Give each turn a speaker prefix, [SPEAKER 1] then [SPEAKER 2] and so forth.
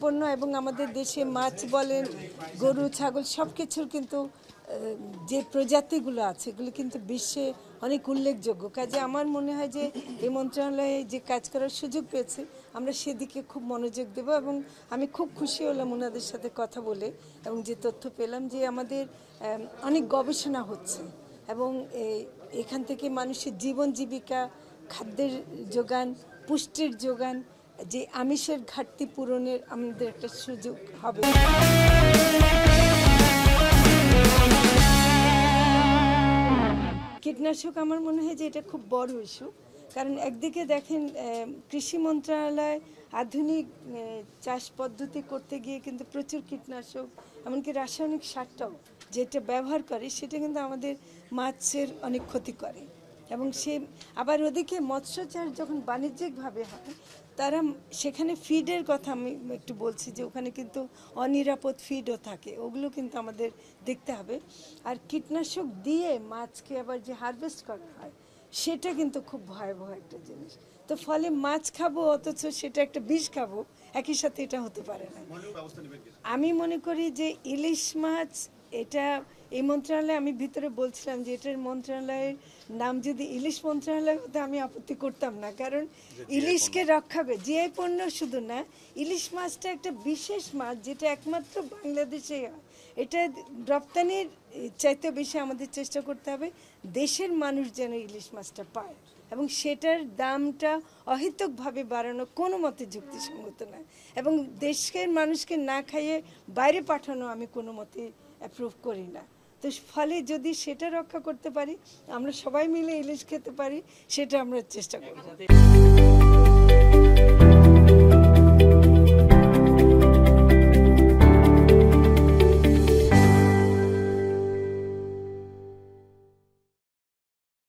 [SPEAKER 1] পণ্য এবং আমাদের দেশে মাছ বলেন, গরু ছাগল সব কিছুর কিন্তু যে প্রজাতিগুলো আছে এগুলো কিন্তু বিশ্বে অনেক উল্লেখযোগ্য। কাজে আমার মনে হয় যে এই মন্ত্রণালয়ে যে কাজ করার সুযোগ পেয়েছে আমরা সেদিকে খুব মনোযোগ দেব। এবং আমি খুব খুশি হলাম ওনাদের সাথে কথা বলে এবং যে তথ্য পেলাম যে আমাদের অনেক গবেষণা হচ্ছে এবং এখান থেকে মানুষের জীবন জীবিকা, খাদ্যের যোগান, পুষ্টির যোগান, যে আমিষের ঘাটতি পূরণের আমাদের একটা সুযোগ হবে। কীটনাশক আমার মনে হয় যে এটা খুব বড় ইস্যু, কারণ একদিকে দেখেন কৃষি মন্ত্রণালয় আধুনিক চাষ পদ্ধতি করতে গিয়ে কিন্তু প্রচুর কীটনাশক এমনকি রাসায়নিক সারটাও যেটা ব্যবহার করে সেটা কিন্তু আমাদের মাছের অনেক ক্ষতি করে। এবং সে আবার ওদিকে মৎস্য চাষ যখন বাণিজ্যিকভাবে হয় তারা সেখানে ফিডের কথা আমি একটু বলছি যে ওখানে কিন্তু অনিরাপদ ফিডও থাকে, ওগুলো কিন্তু আমাদের দেখতে হবে। আর কীটনাশক দিয়ে মাছকে আবার যে হারভেস্ট করা হয় সেটা কিন্তু খুব ভয়াবহ একটা জিনিস। তো ফলে মাছ খাবো অথচ সেটা একটা বিষ খাবো, একই সাথে এটা হতে পারে না। আমি মনে করি যে ইলিশ মাছ এটা এই মন্ত্রণালয়ে আমি ভিতরে বলছিলাম যে এটার মন্ত্রণালয়ের নাম যদি ইলিশ মন্ত্রণালয় হতো আমি আপত্তি করতাম না, কারণ ইলিশকে রক্ষা করে জিআই পণ্য শুধু না, ইলিশ মাছটা একটা বিশেষ মাছ যেটা একমাত্র বাংলাদেশে হয়। এটা রপ্তানির চাইতে বেশি আমাদের চেষ্টা করতে হবে দেশের মানুষ যেন ইলিশ মাছটা পায় এবং সেটার দামটা অহেতুকভাবে বাড়ানো কোনো মতে যুক্তিসঙ্গত না। এবং দেশের মানুষকে না খাইয়ে বাইরে পাঠানো আমি কোনো মতে অ্যাপ্রুভ করি না। তো ফলে যদি সেটা রক্ষা করতে পারি, আমরা সবাই মিলে ইলিশ খেতে পারি, সেটা আমরা চেষ্টা করব।